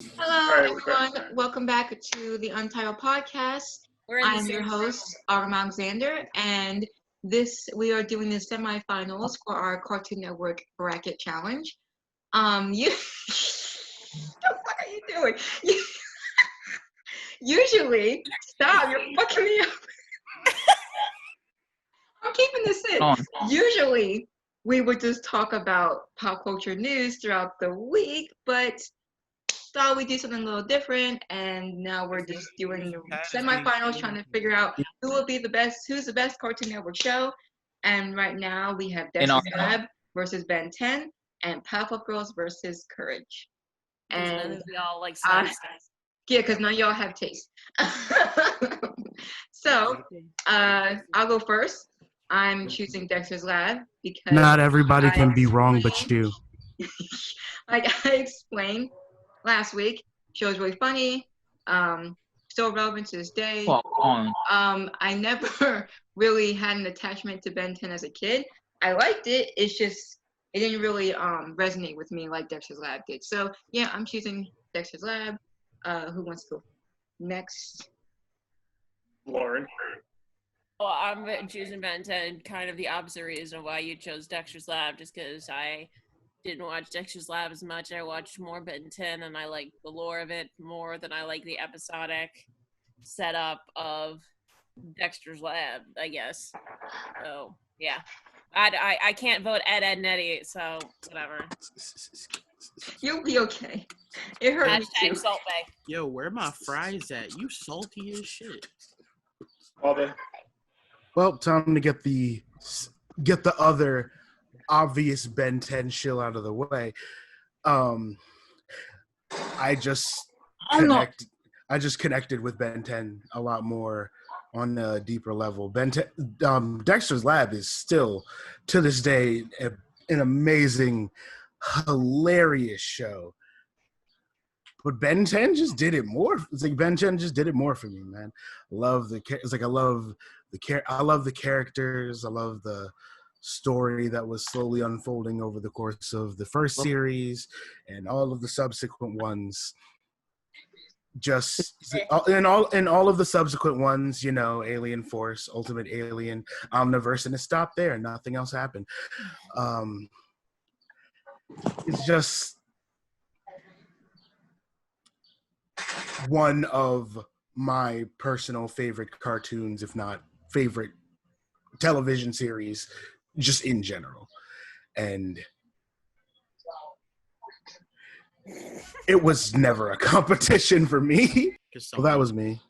Hello, everyone. Welcome back to the Untitled Podcast. I'm your host, Autumn Alexander, and we are doing the semifinals for our Cartoon Network Bracket Challenge. You, what are you doing? Usually, stop! You're fucking me up. I'm keeping this in. Usually, we would just talk about pop culture news throughout the week, but thought we'd do something a little different, and now we're just doing the semifinals, trying to figure out who's the best Cartoon Network show. And right now we have Dexter's Lab versus Ben 10 and Powerpuff Girls versus Courage. And none of y'all like yeah, because none of y'all have taste. So I'll go first. I'm choosing Dexter's Lab because not everybody can be wrong but you. Like I explained last week, show's really funny, still relevant to this day. I never really had an attachment to Ben 10 as a kid. I liked it, it's just it didn't really resonate with me like Dexter's Lab did. So yeah, I'm choosing Dexter's Lab. Who wants to go next? Lauren. Well, I'm choosing Ben 10, kind of the opposite reason why you chose Dexter's Lab, just because I didn't watch Dexter's Lab as much. I watched more Ben 10, and I like the lore of it more than I like the episodic setup of Dexter's Lab, I guess. So, yeah. I can't vote Ed, and Eddie, so whatever. You'll be okay. It hurt me too. Salt Bay. Yo, where my fries at? You salty as shit. Well, time to get the other obvious Ben 10 shill out of the way. I just connected with Ben 10 a lot more on a deeper level. Ben 10, Dexter's Lab is still to this day an amazing, hilarious show. But Ben 10 just did it more. It's like Ben 10 just did it more for me, man. I love the characters. I love the story that was slowly unfolding over the course of the first series and all of the subsequent ones. And all of the subsequent ones, you know, Alien Force, Ultimate Alien, Omniverse, and it stopped there. Nothing else happened. It's just one of my personal favorite cartoons, if not favorite television series, just in general. And it was never a competition for me. Well, that was me.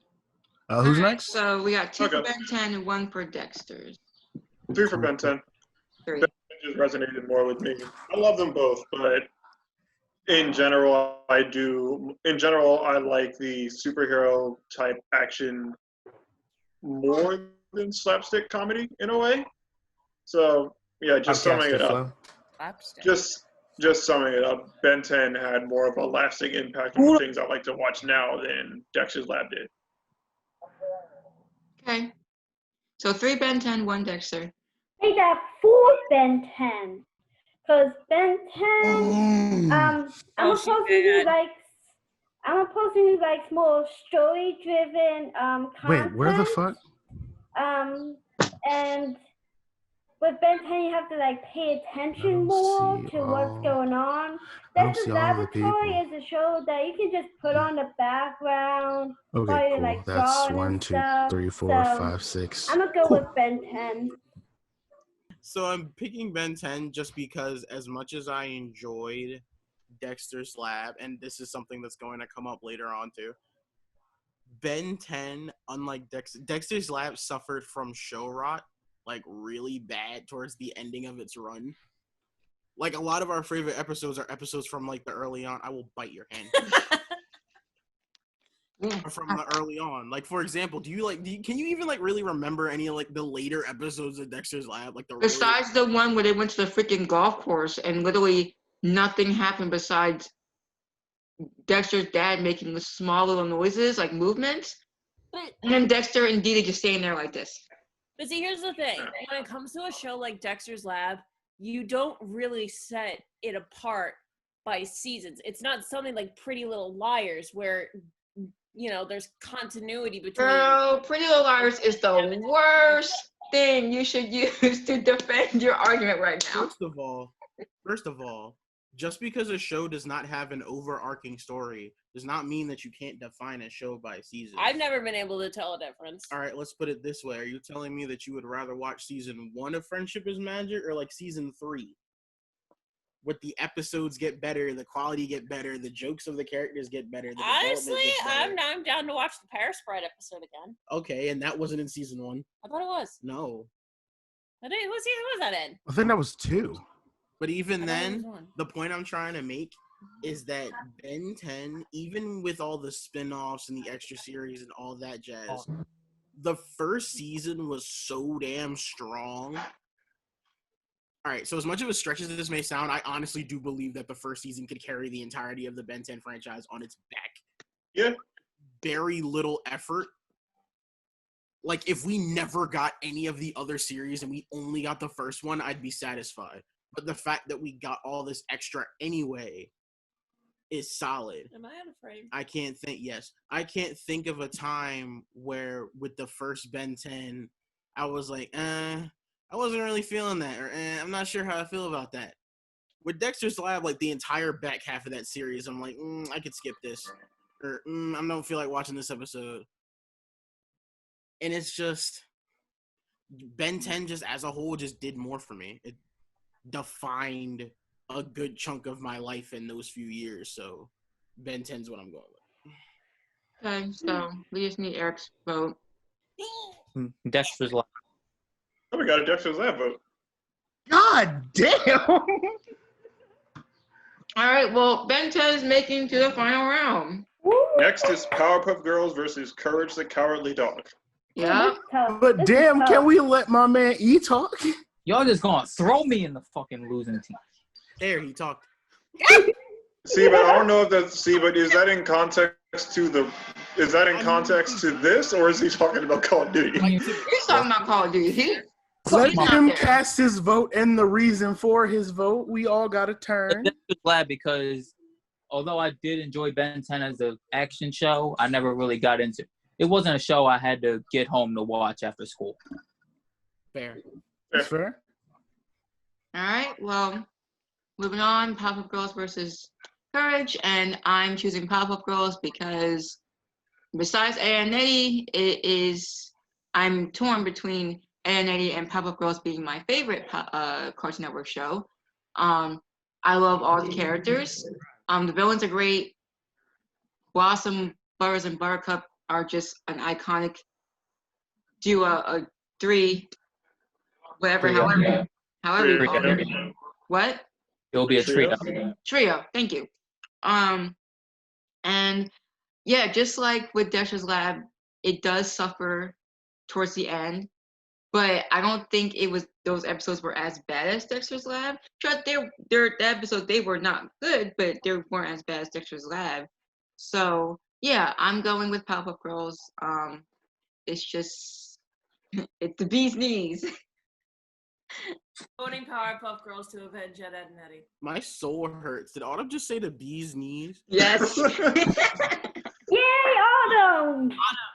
Who's next? So we got 2 for Ben 10 and 1 for Dexter's. 3 for Ben 10. 3. Ben 10 just resonated more with me. I love them both, but in general, I like the superhero type action more than slapstick comedy in a way. So yeah, just summing it up. Just summing it up, Ben 10 had more of a lasting impact on the things I like to watch now than Dexter's Lab did. Okay. So 3 Ben 10, 1 Dexter. I got 4 Ben 10. Because Ben 10, I'm a person who likes more story-driven content. Wait, where the fuck? And with Ben 10, you have to pay attention more to what's going on. Dexter's Laboratory is a show that you can just put on the background. Okay, cool. That's 1, 2, 3, 4, 5, 6. I'm gonna go with Ben 10. So I'm picking Ben 10 just because as much as I enjoyed Dexter's Lab, and this is something that's going to come up later on too, Ben 10, unlike Dexter's Lab suffered from show rot, really bad towards the ending of its run. A lot of our favorite episodes are episodes from the early on. I will bite your hand. From the early on, for example, can you even really remember any of the later episodes of Dexter's Lab, besides the one where they went to the freaking golf course and literally nothing happened besides Dexter's dad making the small little noises, movements, and then Dexter and Dee just staying there like this. But see, here's the thing: when it comes to a show like Dexter's Lab, you don't really set it apart by seasons. It's not something like Pretty Little Liars where, you know, there's continuity between. Girl, Pretty Little Liars is the worst thing you should use to defend your argument right now. First of all, just because a show does not have an overarching story does not mean that you can't define a show by season. I've never been able to tell a difference. All right, let's put it this way. Are you telling me that you would rather watch season 1 of Friendship is Magic or like season 3? With the episodes get better, the quality get better, the jokes of the characters get better. Honestly, I'm down to watch the Paris Pride episode again. Okay, and that wasn't in season 1. I thought it was. No. What season was that in? I think that was 2. But even then, the point I'm trying to make is that Ben 10, even with all the spin-offs and the extra series and all that jazz, the first season was so damn strong. All right, so as much of a stretch as this may sound, I honestly do believe that the first season could carry the entirety of the Ben 10 franchise on its back. Yeah. Very little effort. Like, if we never got any of the other series and we only got the first one, I'd be satisfied. But the fact that we got all this extra anyway is solid. Am I out of frame? I can't think of a time where with the first Ben 10, I was like, I wasn't really feeling that, or I'm not sure how I feel about that. With Dexter's Lab, like the entire back half of that series, I'm like, I could skip this, or I don't feel like watching this episode. And it's just, Ben 10 just as a whole just did more for me. It defined a good chunk of my life in those few years, so Ben 10's what I'm going with. Okay, so we just need Eric's vote. Dexter's Lab. Oh, we got a Dexter's Lab vote. God damn! All right, well, Ben 10 is making to the final round. Next is Powerpuff Girls versus Courage the Cowardly Dog. Yeah. But damn, can we let my man E talk? Y'all just gonna throw me in the fucking losing team. There, he talked. See, but I don't know if that's, but is that in context to this, or is he talking about Call of Duty? He's talking about Call of Duty. Let him cast his vote and the reason for his vote. We all got a turn. I'm glad because although I did enjoy Ben 10 as an action show, I never really got into it. It wasn't a show I had to get home to watch after school. Fair. Fair. All right, well, moving on, Powerpuff Girls versus Courage, and I'm choosing Powerpuff Girls because besides A and I'm torn between A and and Powerpuff Girls being my favorite Cartoon Network show. I love all the characters. The villains are great. Blossom, Butters, and Buttercup are just an iconic duo, a three, whatever, however you call it. What? It'll be a trio. Trio, thank you. And yeah, just like with Dexter's Lab, it does suffer towards the end, but I don't think those episodes were as bad as Dexter's Lab. Sure, the episodes, they were not good, but they weren't as bad as Dexter's Lab. So yeah, I'm going with Powerpuff Girls. It's just, it's the bee's knees. Voting Powerpuff Girls to avenge Ed, Edd, and Eddy. My soul hurts. Did Autumn just say the bee's knees? Yes. Yay, Autumn!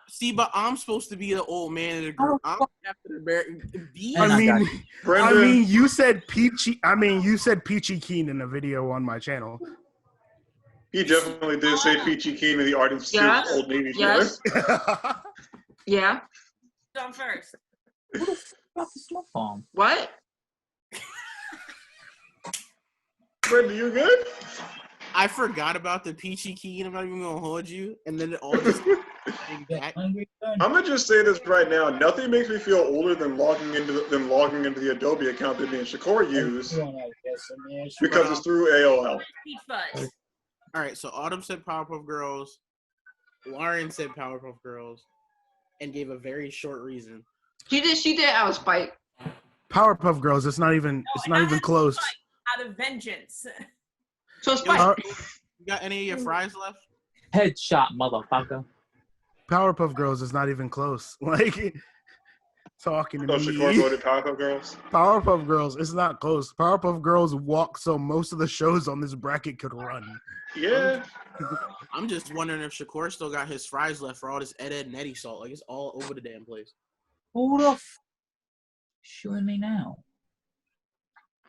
See, but I'm supposed to be the old man of the group. I'm after the bees. I mean, you said Peachy. You said Peachy Keen in a video on my channel. He definitely did say Peachy Keen in the Artist Yes. Old Navy. Yes. Yeah. I'm first. Who the fuck got the smoke bomb? What? Brenda, you good? I forgot about the Peachy Keen. I'm not even gonna hold you. And then it all just back. I'm gonna just say this right now. Nothing makes me feel older than logging into the Adobe account that me and Shakur use because it's through AOL. All right, so Autumn said Powerpuff Girls, Lauren said Powerpuff Girls, and gave a very short reason. She did out of spite. Powerpuff Girls. It's not even close. Out of vengeance. So spite. You got any of your fries left? Headshot, motherfucker. Powerpuff Girls is not even close. Like, Talking to So me. Shakur voted Powerpuff Girls? Powerpuff Girls. It's not close. Powerpuff Girls walk so most of the shows on this bracket could run. Yeah. I'm just wondering if Shakur still got his fries left for all this Ed and Eddie salt. Like, it's all over the damn place. Who the shooting me now?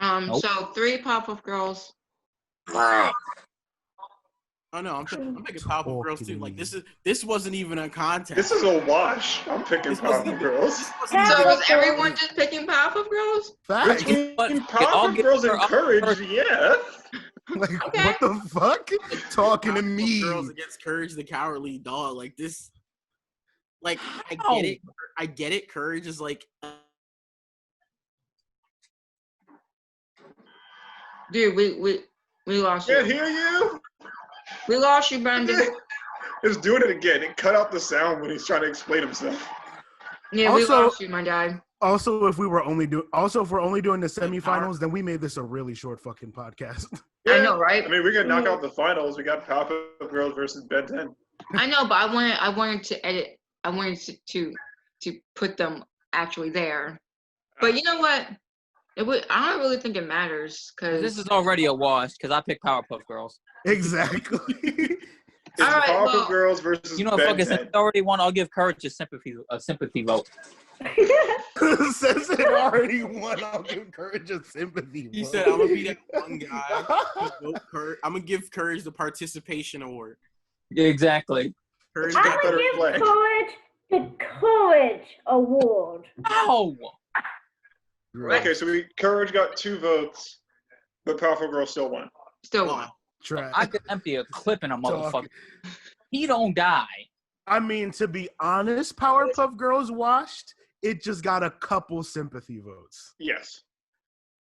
So 3 Powerpuff Girls. Oh no, I'm picking Powerpuff Girls too. Like this wasn't even a contest. This is a wash. I'm picking Powerpuff Girls. So was everyone just picking Powerpuff Girls? Facts. Between Powerpuff Girls and Courage, yeah. Like, Okay. what the fuck? Talking to me. Girls against Courage the Cowardly Dog. Like this. Like I get it. Courage is like. Dude, we lost you. Can't hear you. We lost you, Brandon. He's doing it again. It cut out the sound when he's trying to explain himself. Yeah, Also- we lost you, my guy. Also, if we're only doing the semifinals, then we made this a really short fucking podcast. I know, right? I mean, we can knock out the finals. We got Powerpuff Girls versus Ben 10. I know, but I wanted to edit. I wanted to put them actually there. But you know what? I don't really think it matters because This is already a wash because I picked Powerpuff Girls. Exactly. It's All right, Powerpuff well- Girls versus You know, Ben fucking 10. since I already won, I'll give Courage a sympathy vote. Since it already won, I'll give Courage a sympathy. He vote. said, "I'm gonna be that one guy. I'm gonna give Courage the participation award." Exactly. Courage I'm got gonna better give flag. Courage the Courage Award. Ow! Okay, so Courage got 2 votes, but Powerpuff Girls still won. still Wow. won. Trash. I could empty a clip in a motherfucker. Talk. He don't die. I mean, to be honest, Powerpuff Girls washed. It just got a couple sympathy votes. Yes.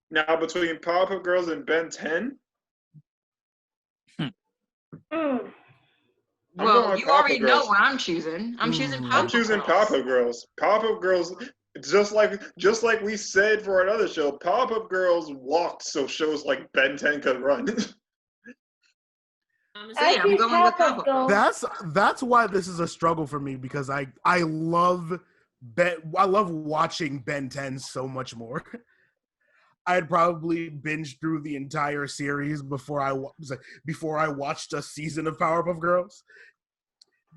Now, between Powerpuff Girls and Ben 10, Mm. I'm Well, going you Powerpuff already know Girls. what I'm choosing. I'm choosing Powerpuff I'm choosing Girls. Powerpuff Girls. Powerpuff Girls, just like we said for another show, Powerpuff Girls walked so shows like Ben 10 could run. I I'm choose going with Powerpuff Powerpuff Girls. That's why this is a struggle for me because I love watching Ben 10 so much more. I'd probably binge through the entire series before I watched a season of Powerpuff Girls.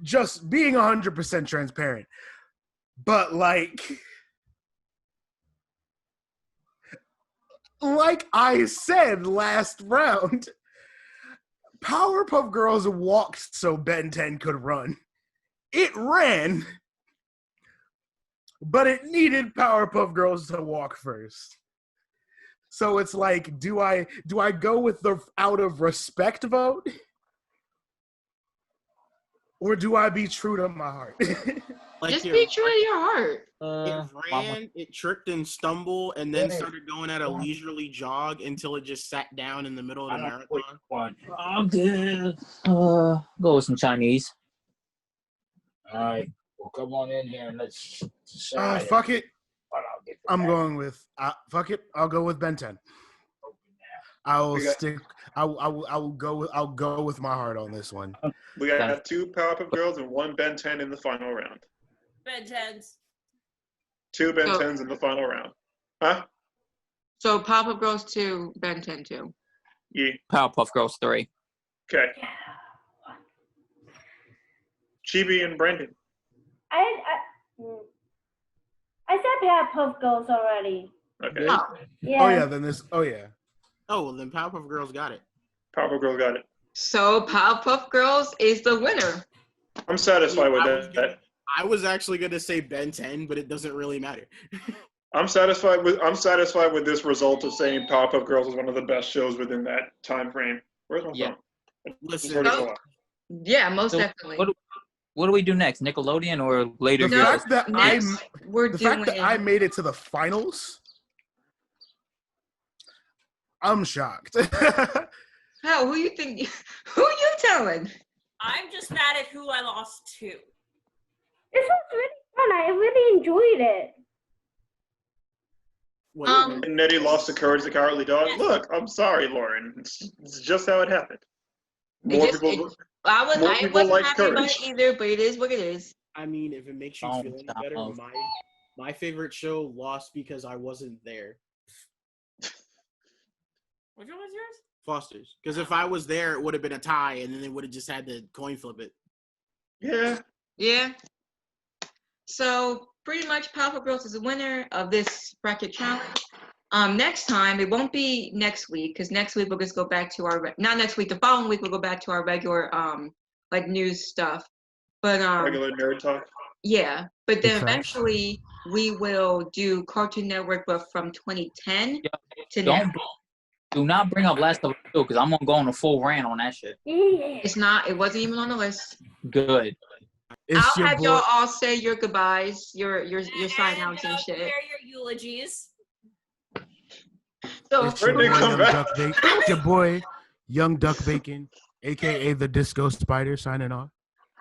Just being 100% transparent. But like I said last round, Powerpuff Girls walked so Ben 10 could run. It ran, but it needed Powerpuff Girls to walk first. So it's like, do I go with the out of respect vote? Or do I be true to my heart? Just be true to your heart. It ran, it tripped and stumbled, and then started going at a leisurely jog until it just sat down in the middle of the marathon. I'm good. Go with some Chinese. All right, well, come on in here and let's decide. Fuck it. what I'll get the I'm back. going with fuck it. I'll go with Ben 10. I'll go with my heart on this one. We got 2 Powerpuff Girls and 1 Ben 10 in the final round. Ben 10s. 2 Ben 10s in the final round. Huh? So Powerpuff Girls 2, Ben 10 2. Yeah. Powerpuff Girls 3. Okay. Chibi and Brendan. I said Powerpuff Girls already. Okay. Oh, Yeah. Oh yeah, then this. Oh yeah. Oh, well, then Powerpuff Girls got it. Powerpuff Girls got it. so Powerpuff Girls is the winner. I'm satisfied with that. I was actually going to say Ben 10, but it doesn't really matter. I'm satisfied with this result of saying Powerpuff Girls is one of the best shows within that time frame. Where's my phone? Listen, Yeah, most So definitely. What do we do next? Nickelodeon or later? The No, fact that next, we're the doing. fact that I made it to the finals, I'm shocked. Hell, who you think? Who you telling? I'm just mad at who I lost to. This was really fun. I really enjoyed it. And Nettie lost to Courage the Cowardly Dog. Look, I'm sorry, Lauren. It's just how it happened. I wasn't happy about it either, but it is what it is. I mean, if it makes you feel any better, My favorite show lost because I wasn't there. Which one was yours? Foster's. Because if I was there, it would have been a tie, and then they would have just had to coin flip it. Yeah. Yeah. So pretty much Powerpuff Girls is the winner of this bracket challenge. Next time, it won't be next week, because next week we'll just go back to our, not next week, the following week we'll go back to our regular, like news stuff. But regular nerd talk. Yeah, but then eventually we will do Cartoon Network, but from 2010 to now. Do not bring up Last of Us 2, because I'm gonna go on a full rant on that shit. It's not. It wasn't even on the list. Good. I'll have y'all all say your goodbyes, your sign outs and shit. Share your eulogies. So it's your boy, Young Duck Bacon, aka the Disco Spider, signing off.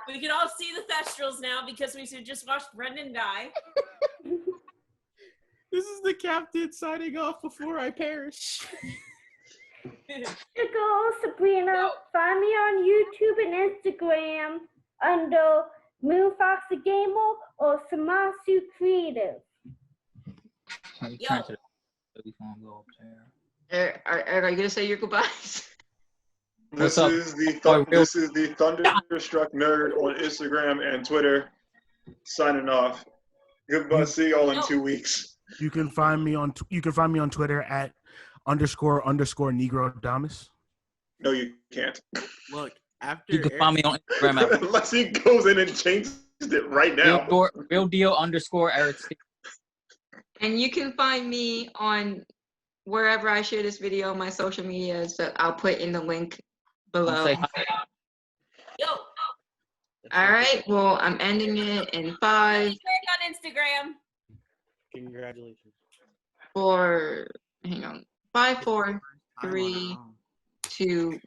We can all see the Thestrals now because we just watched Brendan die. This is the captain signing off before I perish. Go, Sabrina. Find me on YouTube and Instagram under Moonfox the Gamer or Samasu Creative. Are you gonna say your goodbyes? This is the Thunderstruck Nerd on Instagram and Twitter. Signing off. Goodbye. See y'all in 2 weeks. You can find me on Twitter at __ Negro Damas. No, you can't. Look, after you can find me on Instagram unless he goes in and changes it right now. Real deal _ Eric. And you can find me on wherever I share this video on my social media. So I'll put in the link below. Yo. All right. Well, I'm ending it in 5. On Instagram. Congratulations. 4. Hang on. 5, 4, 3, 2.